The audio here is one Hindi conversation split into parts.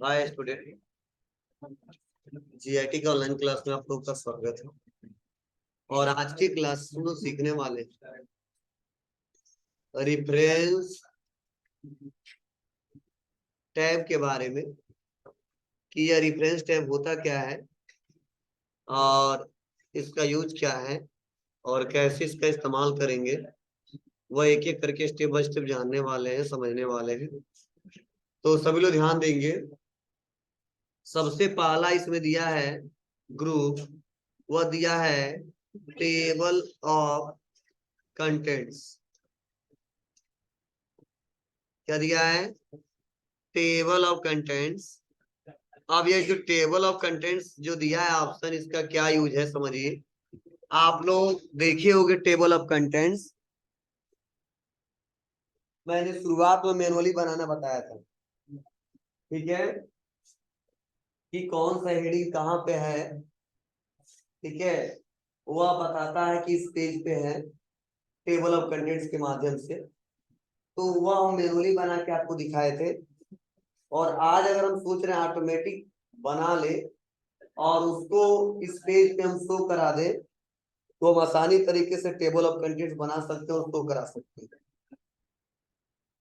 हाय स्टूडेंट, जीआईटी का ऑनलाइन क्लास में आप लोग का स्वागत है। और आज की क्लास में लोग सीखने वाले रेफरेंस टैब के बारे में कि यह रेफरेंस टैब होता क्या है और इसका यूज क्या है और कैसे इसका इस्तेमाल करेंगे, वह एक एक करके स्टेप बाय स्टेप जानने वाले हैं, समझने वाले हैं। तो सभी लोग ध्यान देंगे। सबसे पहला इसमें दिया है ग्रुप, वह दिया है टेबल ऑफ कंटेंट्स। क्या दिया है? Table of contents. अब ये जो टेबल ऑफ कंटेंट्स जो दिया है ऑप्शन, इसका क्या यूज है समझिए। आप लोग देखे होंगे टेबल ऑफ कंटेंट्स, मैंने शुरुआत में मैनुअली बनाना बताया था, ठीक है, कि कौन सा हेडिंग कहाँ पे है, ठीक है। वह बताता है कि इस पेज पे है टेबल ऑफ कंटेंट्स के माध्यम से। तो वह हम मैनुअली बना के आपको दिखाए थे। और आज अगर हम सोच रहे हैं ऑटोमेटिक बना ले और उसको इस पेज पे हम शो करा दे, तो हम आसानी तरीके से टेबल ऑफ कंटेंट्स बना सकते हैं और शो करा सकते हैं।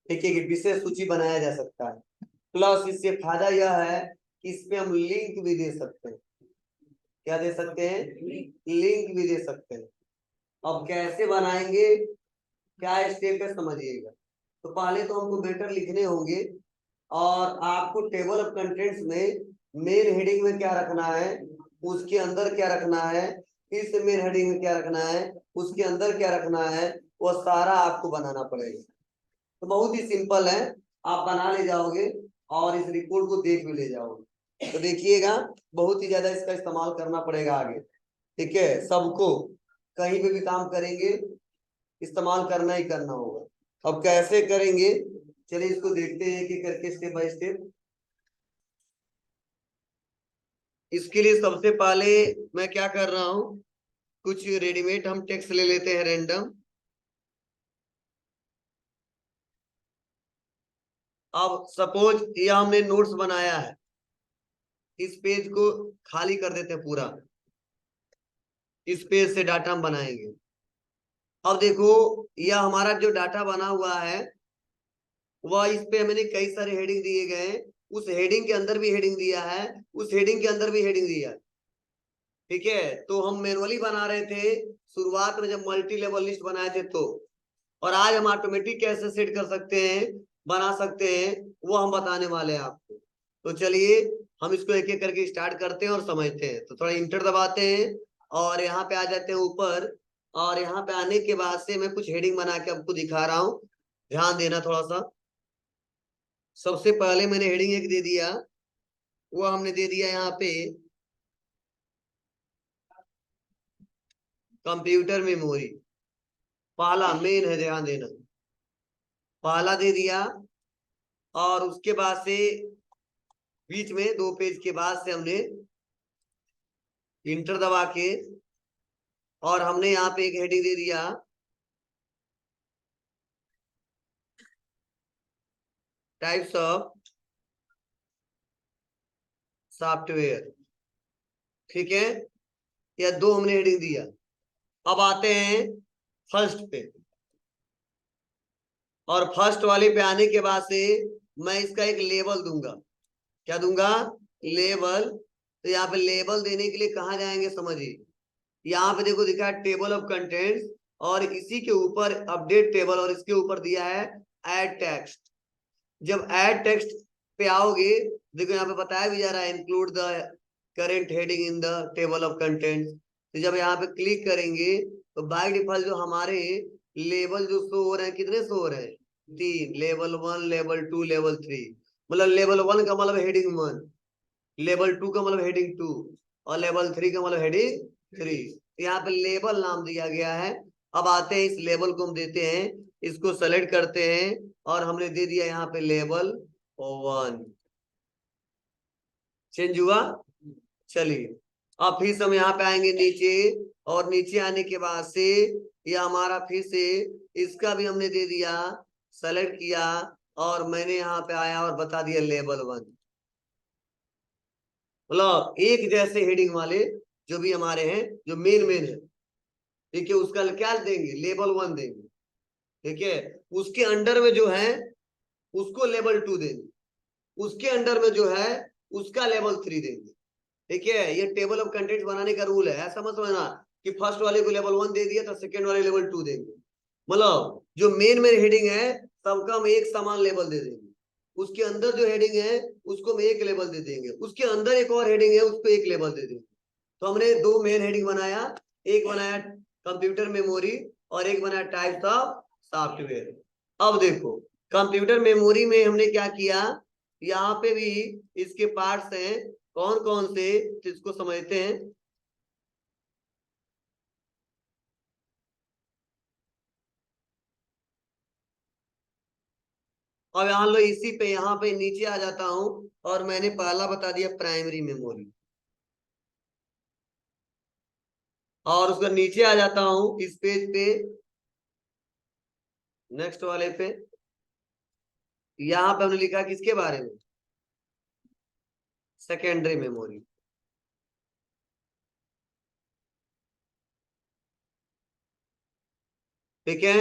ठीक है, कि विशेष सूची बनाया जा सकता है। प्लस इससे फायदा यह है कि इसमें हम लिंक भी दे सकते हैं। क्या दे सकते हैं? लिंक भी दे सकते हैं। अब कैसे बनाएंगे, क्या स्टेप है समझिएगा। तो पहले तो हमको मैटर लिखने होंगे और आपको टेबल ऑफ कंटेंट्स में मेन हेडिंग में क्या रखना है, उसके अंदर क्या रखना है, फिर से मेन हेडिंग में क्या रखना है, उसके अंदर क्या रखना है, वो सारा आपको बनाना पड़ेगा। तो बहुत ही सिंपल है, आप बना ले जाओगे और इस रिपोर्ट को देख भी ले जाओगे। तो देखिएगा, बहुत ही ज्यादा इसका इस्तेमाल करना पड़ेगा आगे, ठीक है। सबको कहीं पे भी काम करेंगे इस्तेमाल करना ही करना होगा। अब कैसे करेंगे, चलिए इसको देखते हैं कि करके स्टेप बाय स्टेप। इसके लिए सबसे पहले मैं क्या कर रहा हूं, कुछ रेडीमेड हम टेक्स्ट ले लेते हैं रैंडम। अब सपोज ये हमने नोट्स बनाया है, इस पेज को खाली कर देते हैं पूरा। इस पेज से डाटा हम बनाएंगे। अब देखो, यह हमारा जो डाटा बना हुआ है वह इस पे मैंने कई सारे हेडिंग दिए गए हैं। उस हेडिंग के अंदर भी हेडिंग दिया है, उस हेडिंग के अंदर भी हेडिंग दिया है, ठीक है। तो हम मैनुअली बना रहे थे शुरुआत में जब मल्टी लेवल लिस्ट बनाए थे तो, और आज हम ऑटोमेटिक कैसे सेट कर सकते हैं, बना सकते हैं, वो हम बताने वाले हैं आपको। तो चलिए हम इसको एक एक करके स्टार्ट करते हैं और समझते हैं। तो थोड़ा इंटर दबाते हैं और यहाँ पे आ जाते हैं ऊपर। और यहाँ पे आने के बाद से मैं कुछ हेडिंग बना के आपको दिखा रहा हूँ, ध्यान देना थोड़ा सा। सबसे पहले मैंने हेडिंग एक दे दिया, वो हमने दे दिया यहाँ पे कंप्यूटर मेमोरी। पहला मेन है, ध्यान देना, पहला दे दिया। और उसके बाद से बीच में 2 पेज के बाद से हमने इंटर दबा के और हमने यहाँ पे एक हेडिंग दे दिया टाइप्स ऑफ सॉफ्टवेयर, ठीक है। या 2 हमने हेडिंग दिया। अब आते हैं फर्स्ट पे, और फर्स्ट वाले पे आने के बाद से मैं इसका एक लेबल दूंगा। क्या दूंगा? लेबल। तो यहाँ पे लेबल देने के लिए कहाँ जाएंगे समझिए। यहाँ पे देखो दिखा है टेबल ऑफ कंटेंट्स, और इसी के ऊपर अपडेट टेबल, और इसके ऊपर दिया है ऐड टेक्स्ट। जब ऐड टेक्स्ट पे आओगे, देखो यहाँ पे बताया भी जा रहा है include the current heading in the table of contents. तो जब यहाँ पे क्लिक करेंगे तो बाय डिफॉल्ट जो हमारे लेवल जो शो हो रहे हैं, कितने शो हो रहे हैं? 3, लेवल 1, लेवल 2, लेवल 3। मतलब लेवल 1 का मतलब हेडिंग 1, लेवल 2 का मतलब हेडिंग 2, और लेवल 3 का मतलब हेडिंग 3। यहाँ पे लेबल नाम दिया गया है। अब आते हैं, इस लेबल को हम देते हैं, इसको सेलेक्ट करते हैं और हमने दे दिया यहाँ पे लेबल 1। चेंज हुआ? चलिए अब फिर से हम यहाँ पे आएंगे नीचे, और नीचे आने के बाद से ये हमारा फिर से इसका भी हमने दे दिया, सेलेक्ट किया, और मैंने यहाँ पे आया और बता दिया लेवल 1। मतलब एक जैसे हेडिंग वाले जो भी हमारे हैं, जो मेन मेन है, ठीक है, उसका क्या देंगे, लेवल 1 देंगे। ठीक है, उसके अंडर में जो है उसको लेवल 2 देंगे, उसके अंडर में जो है उसका लेवल 3 देंगे। ठीक है, ये टेबल ऑफ कंटेंट्स बनाने का रूल है। ऐसा मत समझना कि फर्स्ट वाले को लेवल 1 दे दिया तो सेकंड वाले लेवल 2 देंगे। मतलब जो मेन मेन हेडिंग है सबका हम एक समान लेवल दे देंगे, उसके अंदर जो हेडिंग है उसको हम एक लेवल दे देंगे, उसके अंदर एक और हेडिंग है उसको एक लेवल दे देंगे। तो हमने दो मेन हेडिंग बनाया, एक बनाया कंप्यूटर मेमोरी और एक बनाया टाइप्स ऑफ सॉफ्टवेयर। अब देखो कंप्यूटर मेमोरी में हमने क्या किया, यहाँ पे भी इसके पार्ट्स हैं, कौन कौन से, तो इसको समझते हैं। और यहाँ लो इसी पे यहाँ पे नीचे आ जाता हूं और मैंने पहला बता दिया प्राइमरी मेमोरी, और उसका नीचे आ जाता हूं इस पेज पे, नेक्स्ट वाले पे। यहाँ पे हमने लिखा किसके बारे में, सेकेंडरी मेमोरी। ठीक है,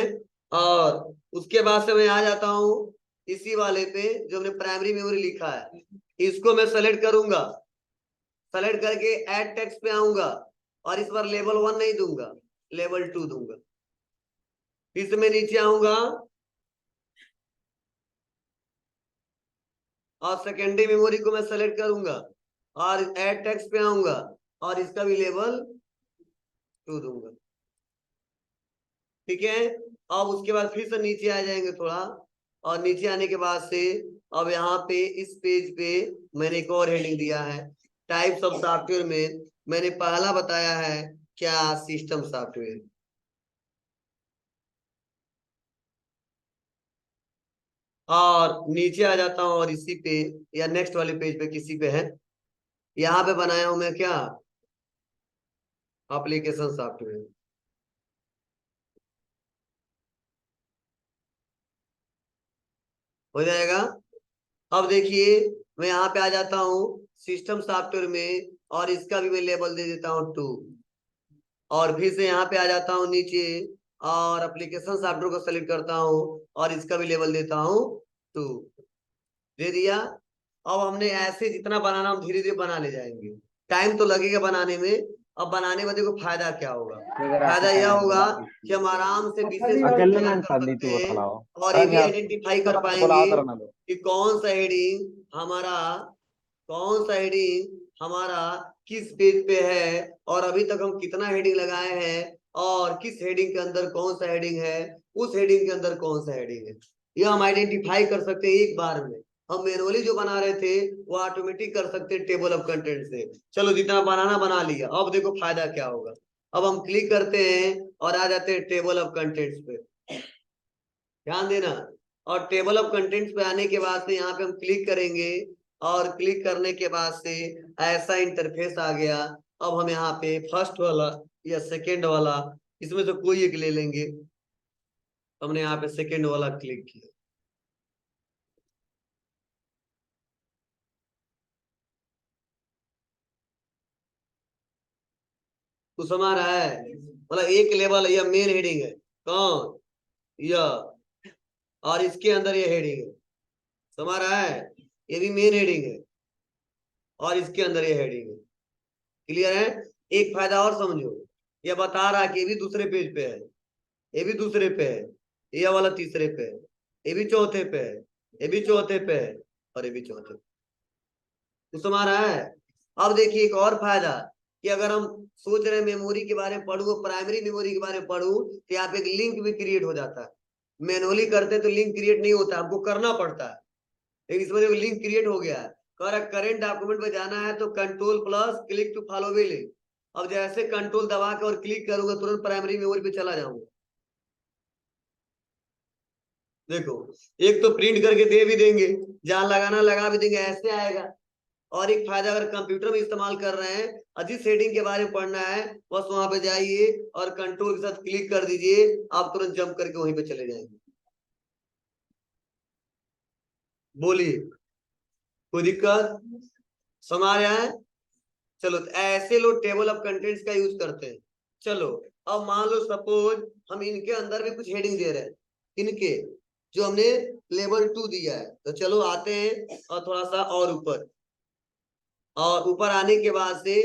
और उसके बाद से मैं आ जाता हूं इसी वाले पे जो हमने प्राइमरी मेमोरी लिखा है, इसको मैं सेलेक्ट करूंगा, सेलेक्ट करके ऐड टेक्स्ट पे आऊंगा और इस बार लेवल 1 नहीं दूंगा, लेवल 2 दूंगा। फिर से मैं नीचे आऊंगा और सेकेंडरी मेमोरी को मैं सेलेक्ट करूंगा और ऐड टेक्स्ट पे आऊंगा और इसका भी लेवल 2 दूंगा। ठीक है, अब उसके बाद फिर से नीचे आ जाएंगे थोड़ा, और नीचे आने के बाद से अब यहाँ पे इस पेज पे मैंने एक और हेडिंग दिया है, टाइप्स ऑफ सॉफ्टवेयर में मैंने पहला बताया है क्या, सिस्टम सॉफ्टवेयर। और नीचे आ जाता हूँ और इसी पे या नेक्स्ट वाले पेज पे किसी पे है, यहाँ पे बनाया हूं मैं क्या, एप्लीकेशन सॉफ्टवेयर। हो जाएगा। अब देखिए मैं यहाँ पे आ जाता हूँ सिस्टम सॉफ्टवेयर में और इसका भी मैं लेबल दे देता हूँ 2, और फिर से यहाँ पे आ जाता हूँ नीचे और एप्लीकेशन सॉफ्टवेयर को सेलेक्ट करता हूँ और इसका भी लेबल देता हूँ 2, दे दिया। अब हमने ऐसे जितना बनाना हम धीरे धीरे बना ले जाएंगे, टाइम तो लगेगा बनाने में। अब बनाने में देखो फायदा क्या होगा, फायदा यह होगा कि हम आराम से विशेष अकेले तैयार में कर संदीप सकते वो हैं थलाओ और ये अरे भी यार आइडेंटिफाई कर बोला पाएंगे तर ना दो कि कौन सा हेडिंग हमारा, कौन सा हेडिंग हमारा किस पेज पे है, और अभी तक हम कितना हेडिंग लगाए हैं, और किस हेडिंग के अंदर कौन सा हेडिंग है, उस हेडिंग के अंदर कौन सा हेडिंग है, यह हम आइडेंटिफाई कर सकते हैं एक बार में। हम मैनुअली जो बना रहे थे वो ऑटोमेटिक कर सकते हैं टेबल ऑफ कंटेंट से। चलो जितना बनाना बना लिया, अब देखो फायदा क्या होगा। अब हम क्लिक करते हैं और आ जाते हैं टेबल ऑफ कंटेंट्स पे, ध्यान देना। और टेबल ऑफ कंटेंट्स पे आने के बाद से यहाँ पे हम क्लिक करेंगे, और क्लिक करने के बाद से ऐसा इंटरफेस आ गया। अब हम यहाँ पे फर्स्ट वाला या सेकेंड वाला इसमें से कोई एक ले लेंगे। हमने यहाँ पे सेकेंड वाला क्लिक किया, तो समझ रहा है, मतलब एक लेवल या मेन हेडिंग है कौन, यह, और इसके अंदर ये हेडिंग है, समझ रहा है, ये भी मेन हेडिंग है और इसके अंदर ये हेडिंग है। क्लियर है। एक फायदा और समझो, ये बता रहा है कि ये भी दूसरे पेज पे है, ये भी दूसरे पे है, ये वाला तीसरे पे है, ये भी चौथे पे है, ये भी चौथे पे है, और ये भी चौथे पे। तो समझ रहा है। अब देखिए एक और फायदा, कि अगर हम सोच रहे हैं मेमोरी के बारे में पढ़ू, प्राइमरी मेमोरी के बारे में पढ़ू, तो यहाँ पे एक लिंक भी क्रिएट हो जाता है। मैनुअली करते तो लिंक क्रिएट नहीं होता, हमको करना पड़ता है, लेकिन इसमें देखो लिंक क्रिएट हो गया है। करंट डॉक्यूमेंट में जाना है तो control plus click to follow भी लिंक। अब जैसे कंट्रोल दबा के और क्लिक करूंगा तुरंत प्राइमरी मेमोरी पे चला जाऊंगा। देखो एक तो प्रिंट करके दे भी देंगे, जहां लगाना लगा भी देंगे, ऐसे आएगा। और एक फायदा, अगर कंप्यूटर में इस्तेमाल कर रहे हैं और जिस हेडिंग के बारे में पढ़ना है बस वहां पे जाइए और कंट्रोल के साथ क्लिक कर दीजिए, आप तुरंत जंप करके वहीं पे चले जाएंगे। बोलिए, कोई दिक्कत समझ आ रहा है? चलो, तो ऐसे लोग टेबल ऑफ कंटेंट्स का यूज करते हैं। चलो, अब मान लो सपोज हम इनके अंदर भी कुछ हेडिंग दे रहे हैं, इनके जो हमने लेवल 2 दिया है, तो चलो आते हैं और थोड़ा सा और ऊपर, और ऊपर आने के बाद से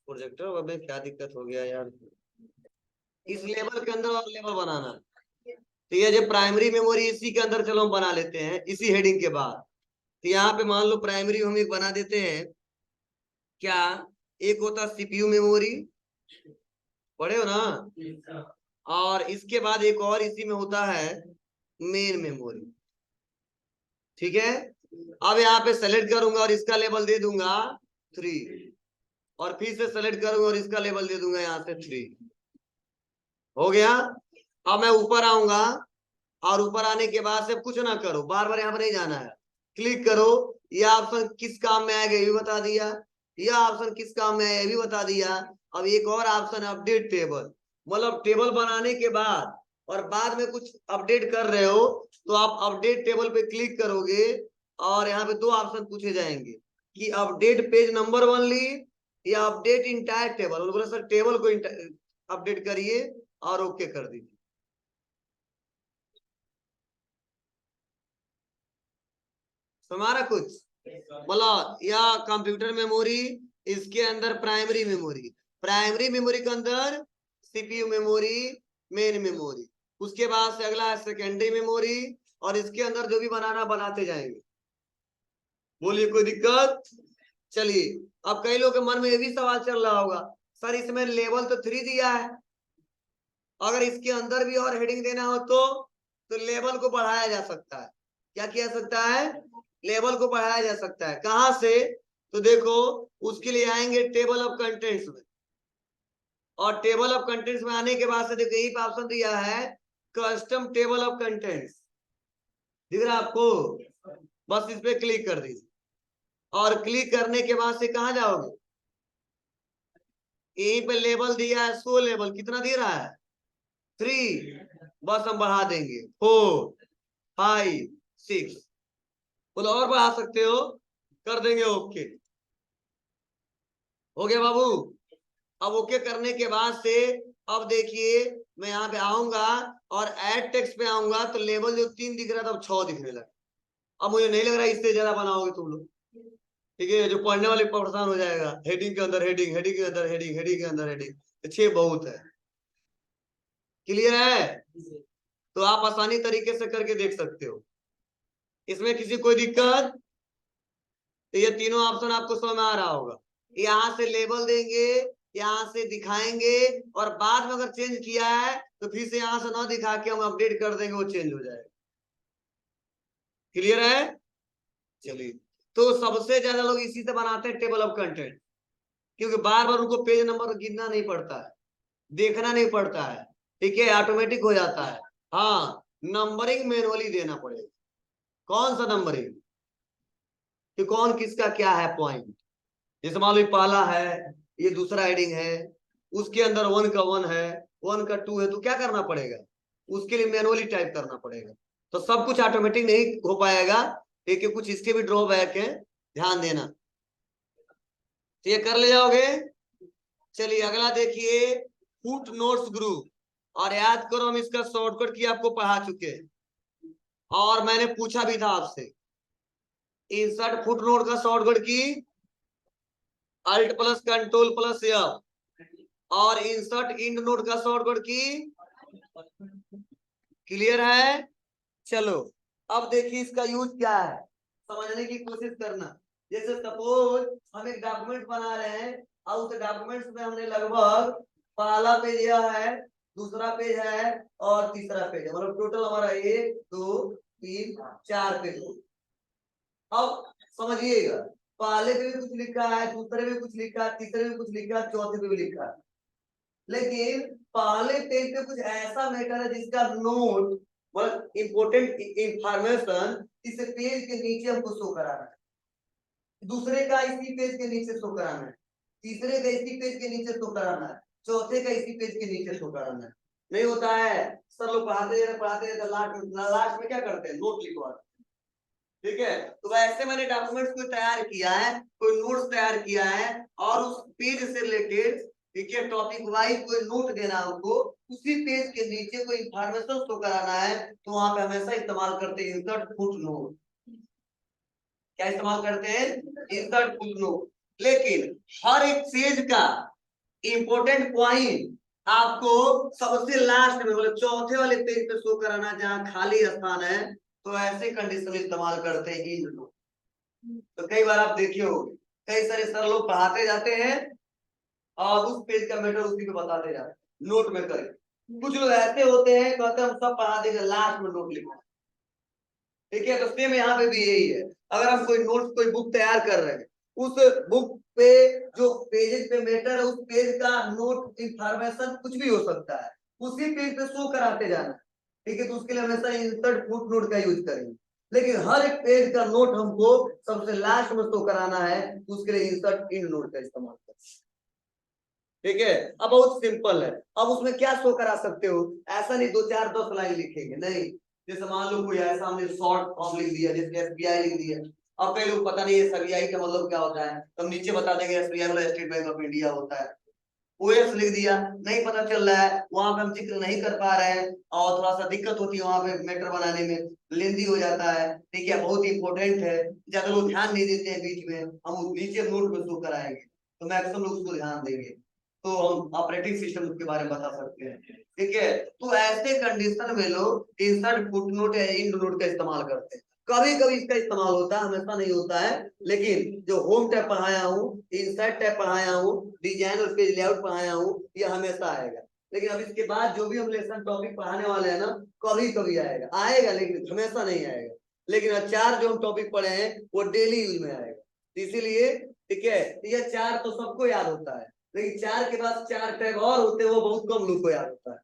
प्रोजेक्टर में क्या दिक्कत हो गया यार, इस लेवल के अंदर और लेवल बनाना। तो ये जो प्राइमरी मेमोरी इसी के अंदर, चलो हम बना लेते हैं इसी हेडिंग के बाद। तो यहाँ पे मान लो प्राइमरी हम एक बना देते हैं, क्या, एक होता सीपीयू मेमोरी, पढ़े हो ना, और इसके बाद एक और इसी में होता है मेन मेमोरी। ठीक है, अब यहाँ पे सेलेक्ट करूंगा और इसका लेवल दे दूंगा 3, और फिर से सेलेक्ट करूंगा और इसका लेवल दे दूंगा यहाँ से 3। हो गया। अब मैं ऊपर आऊंगा, और ऊपर आने के बाद से कुछ ना करो, बार बार यहाँ पर नहीं जाना है, क्लिक करो, यह ऑप्शन किस काम में आएगा ये भी बता दिया, यह ऑप्शन किस काम में आएगा ये भी बता दिया। अब एक और ऑप्शन है अपडेट टेबल, मतलब टेबल बनाने के बाद और बाद में कुछ अपडेट कर रहे हो तो आप अपडेट टेबल पे क्लिक करोगे, और यहाँ पे दो ऑप्शन पूछे जाएंगे कि अपडेट पेज नंबर ओनली या अपडेट इंटायर टेबल। बोले सर टेबल को अपडेट करिए और ओके कर दीजिए। हमारा कुछ मतलब या कंप्यूटर मेमोरी, इसके अंदर प्राइमरी मेमोरी के अंदर सीपीयू मेमोरी, मेन मेमोरी, उसके बाद से अगला है सेकेंडरी मेमोरी, और इसके अंदर जो भी बनाना बनाते जाएंगे। बोलिए, कोई दिक्कत? चलिए, अब कई लोगों के मन में ये भी सवाल चल रहा होगा, सर इसमें लेवल तो 3 दिया है, अगर इसके अंदर भी और हेडिंग देना हो तो लेवल को बढ़ाया जा सकता है। क्या किया सकता है? लेवल को बढ़ाया जा सकता है। कहां से? तो देखो, उसके लिए आएंगे टेबल ऑफ कंटेंट्स में, और टेबल ऑफ कंटेंट्स में आने के बाद से देखो यही पे ऑप्शन दिया है कस्टम टेबल ऑफ कंटेंट्स, दिख रहा है आपको? बस इस पे क्लिक कर दीजिए, और क्लिक करने के बाद से कहां जाओगे, यहीं पे लेवल दिया है, शो लेवल कितना दे रहा है 3, बस हम बढ़ा देंगे 4, 5, 6, बोलो और बढ़ा सकते हो, कर देंगे ओके। हो गया बाबू? अब ओके करने के बाद से अब देखिए, मैं यहाँ पे आऊंगा और एड टेक्स्ट पे आऊंगा तो लेवल जो 3 दिख रहा था अब 6 दिखने लगा। अब मुझे नहीं लग रहा इससे ज्यादा बनाओगे तुम लोग, ठीक है? जो पढ़ने वाले परेशान हो जाएगा, हेडिंग के अंदर हेडिंग, हेडिंग के अंदर हेडिंग, हेडिंग के अंदर हेडिंग, 6 बहुत है। क्लियर है? तो आप आसानी तरीके से करके देख सकते हो, इसमें किसी कोई दिक्कत? तो ये तीनों ऑप्शन आपको समझ में आ रहा होगा। यहाँ से लेबल देंगे, यहाँ से दिखाएंगे, और बाद में अगर चेंज किया है तो फिर से यहाँ से ना दिखा के हम अपडेट कर देंगे, वो चेंज हो जाएगा। क्लियर है? चलिए, तो सबसे ज्यादा लोग इसी से बनाते हैं टेबल ऑफ कंटेंट, क्योंकि बार बार उनको पेज नंबर गिनना नहीं पड़ता है, देखना नहीं पड़ता है, ठीक है, ऑटोमेटिक हो जाता है। हाँ, नंबरिंग मैनुअली देना पड़ेगा। कौन सा नंबरिंग? कि कौन किसका क्या है पॉइंट, जैसे मान लो पहला है, ये दूसरा हेडिंग है, उसके अंदर 1 का 1 है, 1 का 2 है, तो क्या करना पड़ेगा, उसके लिए मैनुअली टाइप करना पड़ेगा। तो सब कुछ ऑटोमेटिक नहीं हो पाएगा, क्योंकि कुछ इसके भी ड्रॉबैक है, ध्यान देना। तो ये कर ले जाओगे। चलिए अगला देखिए, फुट नोट्स ग्रुप, और याद करो हम इसका शॉर्टकट की आपको पढ़ा चुके हैं, और मैंने पूछा भी था आपसे, इंसर्ट फुट नोट का shortcut key alt plus control plus F, और इंसर्ट इंड नोट का शॉर्टकट की। क्लियर है? चलो, अब देखिए इसका यूज क्या है, समझने की कोशिश करना। जैसे सपोज हम एक डॉक्यूमेंट बना रहे हैं, और उस डॉक्यूमेंट्स में हमने लगभग पहला पेज यह है, दूसरा पेज है, और तीसरा पेज है, मतलब टोटल हमारा 1 2 3 4 पेज। अब समझिएगा, पहले पे भी कुछ लिखा है, दूसरे में कुछ लिखा है, तीसरे में कुछ लिखा है, चौथे पे भी लिखा है, लेकिन पहले पेज पे कुछ ऐसा मैटर है जिसका नोट मतलब इंपोर्टेंट इंफॉर्मेशन इस पेज के नीचे हमको शो कराना है, दूसरे का इसी पेज के नीचे शो कराना है, तीसरे का इसी पेज के नीचे शो कराना है, चौथे का इसी पेज के नीचे शो कराना है। नहीं होता है। सर लोग पढ़ाते रहते, लास्ट में क्या करते हैं, नोट लिखवाते हैं। ठीक है, तो वैसे मैंने डॉक्यूमेंट्स कोई तैयार किया है, कोई नोट्स तैयार किया है, और उस पेज से रिलेटेड, ठीक है, टॉपिक वाइज कोई नोट देना हमको, उसी पेज के नीचे कोई इंफॉर्मेशन शो कराना है, तो वहां पे हमेशा इस्तेमाल करते हैं इंसर्ट फुट नोट। क्या इस्तेमाल करते हैं, इंसर्ट फुट नोट। लेकिन हर एक पेज का इंपॉर्टेंट पॉइंट आपको सबसे लास्ट में, मतलब चौथे वाले पेज पे शो कराना, जहां खाली स्थान है, तो ऐसे कंडीशन में इस्तेमाल करते हैं इंड नोट। तो कई बार आप देखे होंगे, कई सारे सर लोग पढ़ाते जाते हैं और उस पेज का मैटर उसी पे बताते जाते हैं, नोट में करें। कुछ लोग ऐसे होते हैं, कहते हैं हम सब पढ़ा देंगे, लास्ट में नोट लिखो। ठीक है, तो सेम यहाँ पे भी यही है। अगर हम कोई नोट, कोई बुक तैयार कर रहे हैं, उस बुक पे जो पेज पे मैटर है, उस पेज का नोट इंफॉर्मेशन कुछ भी हो सकता है, उसी पेज पे शो कराते जाना। ठीक है, तो उसके लिए हमेशा इंसर्ट फुट नोट का यूज करेंगे। लेकिन हर एक पेज का नोट हमको सबसे लास्ट में शो कराना है, तो उसके लिए इंसर्ट इंड नोट का इस्तेमाल करें। ठीक है, अब बहुत सिंपल है। अब उसमें क्या शो करा सकते हो, ऐसा नहीं 2 4 10 लाइन लिखेंगे, नहीं। जैसे मान लो कोई ऐसा हमने शॉर्ट फॉर्म लिख दिया, जैसे एसबीआई लिख दिया। अब कई लोग पता नहीं एसबीआई का मतलब क्या होता है, तो हम नीचे बता देंगे एसबीआई मतलब स्टेट बैंक ऑफ इंडिया होता है। ओएस लिख दिया, नहीं पता चल रहा है, वहां पे हम जिक्र नहीं कर पा रहे हैं, और थोड़ा सा दिक्कत होती है वहां पे मैटर बनाने में, लेंदी हो जाता है। ठीक है, बहुत इंपॉर्टेंट है, ज्यादा लोग ध्यान नहीं देते हैं, बीच में हम नीचे नोट में शो कराएंगे, तो मैक्सिमम लोग उसको ध्यान देंगे, तो हम ऑपरेटिंग सिस्टम के बारे में बता सकते हैं। ठीक है, तो ऐसे कंडीशन में लोग इंसर्ट फुटनोट या एंड नोट का इस्तेमाल करते हैं। कभी कभी इसका इस्तेमाल होता है, हमेशा नहीं होता है। लेकिन जो होम टैब पढ़ाया हूँ, इंसर्ट टैब पढ़ाया हूँ, डिजाइन और पेज लेआउट पढ़ाया हूँ, ये हमेशा आएगा। लेकिन अब इसके बाद जो भी हम लेसन टॉपिक पढ़ाने वाले हैं ना, कभी कभी आएगा, आएगा लेकिन हमेशा नहीं आएगा। लेकिन 4 जो हम टॉपिक पढ़े हैं वो डेली यूज में आएगा, इसीलिए ठीक है, ये 4 तो सबको याद होता है, लेकिन 4 के बाद 4 टैग और होते हैं, वो बहुत कम लोग को याद होता है।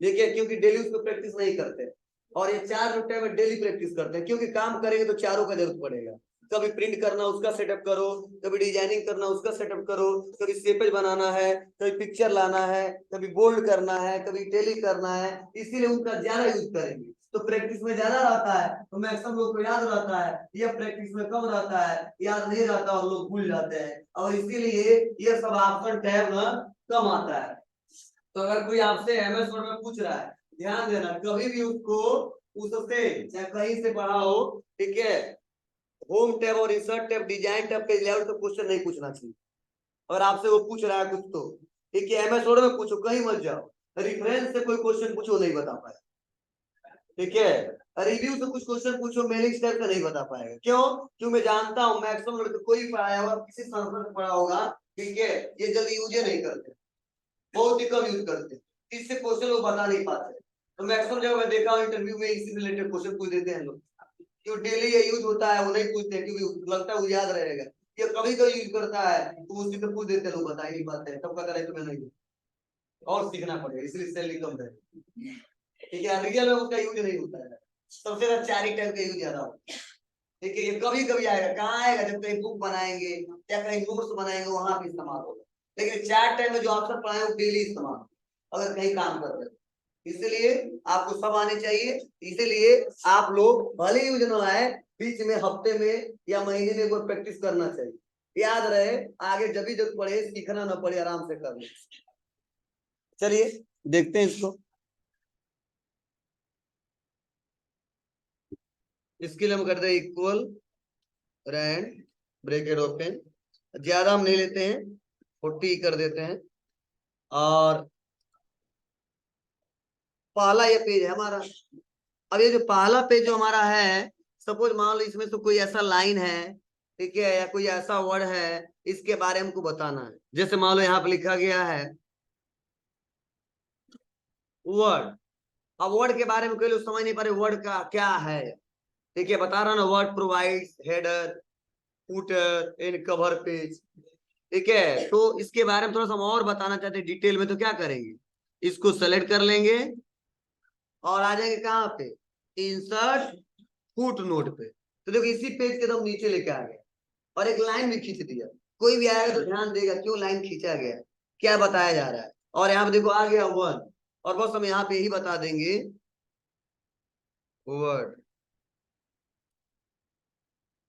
देखिए, क्योंकि डेली उसको प्रैक्टिस नहीं करते, और ये 4 टैग में डेली प्रैक्टिस करते हैं, क्योंकि काम करेंगे तो चारों का जरूरत पड़ेगा। कभी प्रिंट करना उसका सेटअप करो, कभी डिजाइनिंग करना उसका सेटअप करो, कभी सेपेज बनाना है, कभी पिक्चर लाना है, कभी बोल्ड करना है, कभी टेली करना है, इसीलिए उनका ज्यादा यूज करेंगे। तो प्रैक्टिस में ज्यादा रहता है, तो मैक्सिमम लोग को याद रहता है। यह प्रैक्टिस में कम रहता है, याद नहीं रहता और लोग भूल जाते हैं, और इसीलिए ये सब ऑप्शन टैब में कम आता है। तो अगर कोई आपसे एमएस वर्ड में पूछ रहा है, ध्यान देना, कभी भी उसको उससे चाहे कहीं से पढ़ा हो, ठीक है, होम टैब और इंसर्ट टैब, डिजाइन टैब पे लेआउट तो क्वेश्चन नहीं पूछना चाहिए। और आपसे वो पूछ रहा है कुछ, तो ठीक है, एमएस वर्ड में पूछो, कहीं मत जाओ, रेफरेंस से कोई क्वेश्चन पूछो, नहीं बता पाए। ठीक है, रिव्यू से कुछ क्वेश्चन पूछो, मेलिंग टाइप का नहीं बता पाएगा। क्यों? क्यों, मैं जानता हूं मैक्सिमम लड़के कोई पढ़ाया होगा, किसी संस्था से पढ़ा होगा, ठीक है, ये जल्दी यूज नहीं करते, बहुत ही कम यूज करते, इससे क्वेश्चन लोग बता नहीं पाते। तो मैक्सिमम जगह मैं देखा हूं इंटरव्यू में इससे रिलेटेड क्वेश्चन पूछ देते हैं लोग, जो डेली ये यूज होता है वो नहीं पूछते, क्योंकि लगता है वो याद रहेगा। ये कभी कभी यूज करता है, तो उसी पे पूछ देते हैं, लोग बता ही नहीं पाते हैं, तब का करे तुम्हें नहीं, और सीखना पड़ेगा, इसलिए सैलरी कम है। ठीक है, रियल में उसका यूज नहीं होता है, सबसे ज्यादा 4 ही टाइप का यूज ज्यादा होता है। ठीक है, ये कभी कभी आएगा, कहाँ आएगा, जब कहीं बुक बनाएंगे या कहीं नोट्स बनाएंगे, वहां पे इस्तेमाल होगा। लेकिन 4 टाइम में जो ऑप्शन पढ़ाए वो डेली इस्तेमाल, अगर कहीं काम कर रहे हो, इसलिए आपको सब आने चाहिए। इसीलिए आप लोग भले यूज न आए, बीच में हफ्ते में या महीने में एक बार प्रैक्टिस करना चाहिए, याद रहे, आगे जब भी जब पढ़े सीखना ना पड़े, आराम से कर ले। चलिए देखते हैं इसको। इसके लिए हम करते हैं इक्वल रैंड ब्रैकेट ओपन, ज्यादा हम नहीं लेते हैं, 40 कर देते हैं। और पहला ये पेज है हमारा। अब ये जो पहला पेज जो हमारा है, सपोज मान लो इसमें तो कोई ऐसा लाइन है, ठीक है, या कोई ऐसा वर्ड है, इसके बारे में हमको बताना है। जैसे मान लो यहाँ पे लिखा गया है वर्ड। अब वर्ड के बारे में कोई लोग समझ नहीं पा रहे वर्ड का क्या है। ठीक है, बता रहा ना, वर्ड प्रोवाइड्स हेडर फूटर इन कवर पेज। ठीक है, तो इसके बारे में थोड़ा सा हम और बताना चाहते हैं डिटेल में, तो क्या करेंगे, इसको सेलेक्ट कर लेंगे और आ जाएंगे कहाँ पे, इंसर्ट फुट नोट पे। तो देखो इसी पेज के तो हम नीचे लेके आ गए, और एक लाइन भी खींच दिया। कोई भी आएगा तो ध्यान देगा क्यों लाइन खींचा गया, क्या बताया जा रहा है। और यहाँ पे देखो आ गया 1, और बस हम यहाँ पे यही बता देंगे वर्ड,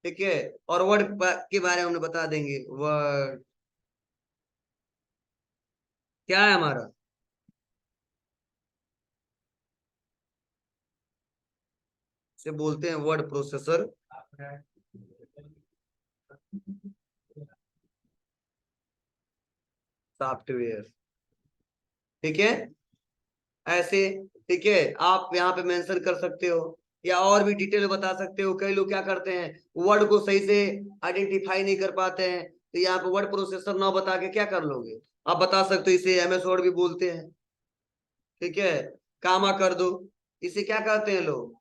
ठीक है। और वर्ड के बारे में बता देंगे वर्ड क्या है हमारा, से बोलते हैं वर्ड प्रोसेसर सॉफ्टवेयर, ठीक है। ऐसे, ठीक है, आप यहाँ पे मेंशन कर सकते हो या और भी डिटेल बता सकते हो। कई लोग क्या करते हैं, वर्ड को सही से आइडेंटिफाई नहीं कर पाते हैं, तो यहाँ पे वर्ड प्रोसेसर ना बता के क्या कर लोगे, आप बता सकते हो इसे एमएस वर्ड भी बोलते हैं, ठीक है। कामा कर दो, इसे क्या कहते हैं लोग,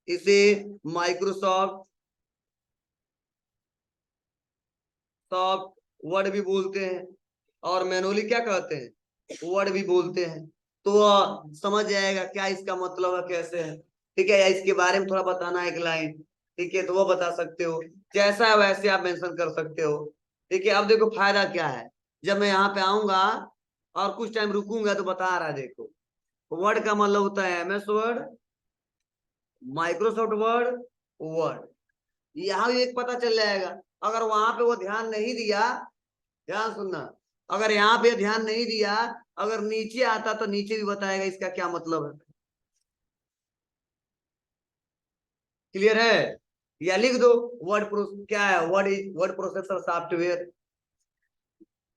इसे माइक्रोसॉफ्ट सॉफ्ट वर्ड भी बोलते हैं, और मैनुअली क्या कहते हैं, वर्ड भी बोलते हैं। तो समझ जाएगा क्या इसका मतलब है, कैसे है, ठीक है। या इसके बारे में थोड़ा बताना है एक लाइन, ठीक है, तो वो बता सकते हो, जैसा है वैसे आप मेंशन कर सकते हो, ठीक है। अब देखो फायदा क्या है, जब मैं यहाँ पे आऊंगा और कुछ टाइम रुकूंगा तो बता रहा है, देखो वर्ड का मतलब होता है MS word, Microsoft word, word, यहाँ भी एक पता चल जाएगा। अगर वहां पे वो ध्यान नहीं दिया, ध्यान सुनना, अगर यहाँ पे ध्यान नहीं दिया, अगर नीचे आता तो नीचे भी बताएगा इसका क्या मतलब है, क्लियर है। या लिख दो वर्ड प्रो क्या है, वर्ड प्रोसेसर सॉफ्टवेयर,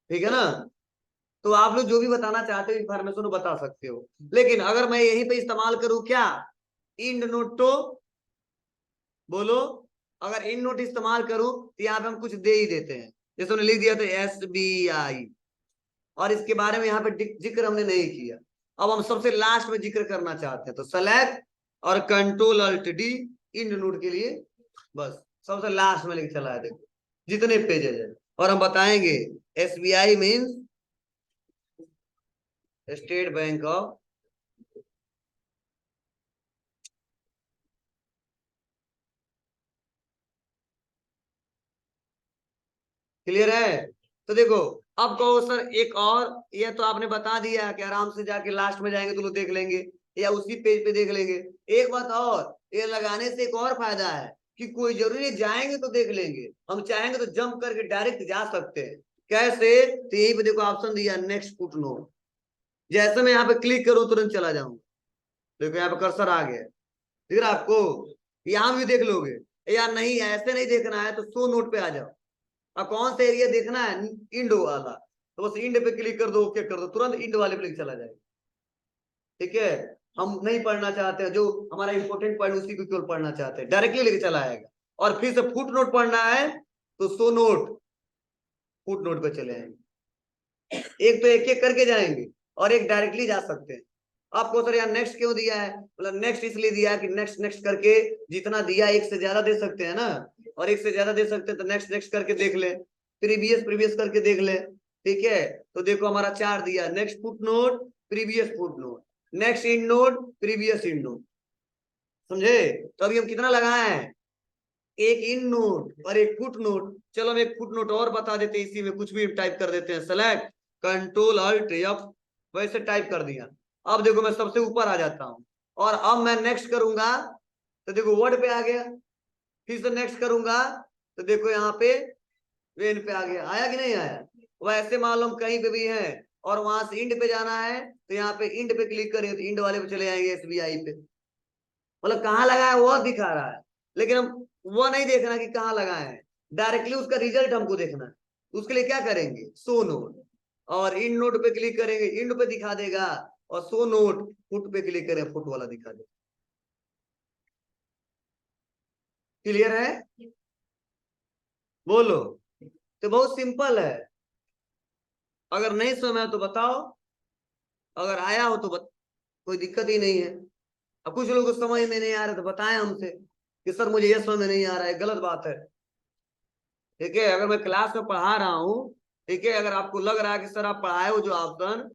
ठीक है ना। तो आप लोग जो भी बताना चाहते हो इंफॉर्मेशन बता सकते हो, लेकिन अगर मैं यहीं पे इस्तेमाल करूं क्या, इंड नोट, तो बोलो, अगर इन नोट इस्तेमाल करूं तो यहाँ पे हम कुछ दे ही देते हैं, जैसे उन्होंने लिख दिया तो SBI, और इसके बारे में यहाँ पे जिक्र हमने नहीं किया। अब हम सबसे लास्ट में जिक्र करना चाहते हैं, तो सेलेक्ट और control alt D in note के लिए, बस सबसे लास्ट में लिख चला है, देखो जितने पेजेज है। और हम बताएंगे SBI means state bank of, clear है। तो देखो, अब कहो सर एक और, ये तो आपने बता दिया कि आराम से जाके लास्ट में जाएंगे तो लोग देख लेंगे या उसी पेज पे देख लेंगे। एक बात और, ये लगाने से एक और फायदा है कि कोई जरूरी नहीं जाएंगे तो देख लेंगे, हम चाहेंगे तो जंप करके डायरेक्ट जा सकते हैं। कैसे, तो यही पे देखो ऑप्शन दिया नेक्स्ट फुटनोट, जैसे मैं यहाँ पे क्लिक करूं तुरंत चला जाऊंगा, देखो यहाँ पे कर्सर आ गया, ठीक है आपको, यहाँ भी देख लोगे। या नहीं ऐसे नहीं देखना है तो शो नोट पे आ जाओ, अब कौन सा एरिया देखना है, इंड वाला, तो बस इंड पे क्लिक कर दो, ओके कर दो, तुरंत इंड वाले पे चला जाएगा, ठीक है। हम नहीं पढ़ना चाहते हैं जो हमारा इंपॉर्टेंट पॉइंट उसी को केवल पढ़ना चाहते हैं, डायरेक्टली लेके चला आएगा। और फिर से फुट नोट पढ़ना है तो सो नोट, फुट नोट पे चले आएंगे, एक तो एक एक करके जाएंगे और एक डायरेक्टली जा सकते हैं। आपको सर यार नेक्स्ट क्यों दिया है, मतलब नेक्स्ट इसलिए दिया है कि नेक्स्ट नेक्स्ट करके जितना दिया एक से ज्यादा दे सकते हैं ना, और एक से ज्यादा दे सकते हैं तो नेक्स्ट नेक्स्ट करके देख ले, प्रीवियस प्रीवियस करके देख ले, ठीक है। तो देखो हमारा चार दिया, next foot note, previous foot note, next in note, previous in note, समझे। तो अभी हम कितना लगाए हैं, एक इन नोट और एक फुट नोट। चलो हम एक फुट नोट और बता देते हैं, इसी में कुछ भी टाइप कर देते हैं, सेलेक्ट कंट्रोल अल्ट एफ, वैसे टाइप कर दिया। अब देखो मैं सबसे ऊपर आ जाता हूं, और अब मैं नेक्स्ट करूंगा तो देखो वर्ड पे आ गया, फिर से नेक्स्ट करूंगा तो देखो यहाँ पे वेन पे आ गया, आया कि नहीं आया। वैसे मालूम कहीं पे भी है और वहां से इंड पे जाना है तो यहाँ पे इंड पे क्लिक करें तो इंड वाले पे चले जाएंगे SBI पे, मतलब कहाँ लगा है वो दिखा रहा है, लेकिन हम वो नहीं देखना कि कहाँ लगा है, डायरेक्टली उसका रिजल्ट हमको देखना है। उसके लिए क्या करेंगे, सो नोट, और इन नोट पे क्लिक करेंगे इंड पे दिखा देगा, और सो नोट फुट पे क्लिक करें फुट वाला दिखा देगा, क्लियर है, बोलो। तो बहुत सिंपल है, अगर नहीं समझ में तो बताओ, अगर आया हो तो कोई दिक्कत ही नहीं है। अब कुछ लोगों को समझ में नहीं आ रहा तो बताएं हमसे कि सर मुझे ये समझ में नहीं आ रहा है, गलत बात है, ठीक है। अगर मैं क्लास में पढ़ा रहा हूँ, ठीक है, अगर आपको लग रहा है कि सर आप पढ़ाए हो जो ऑप्शन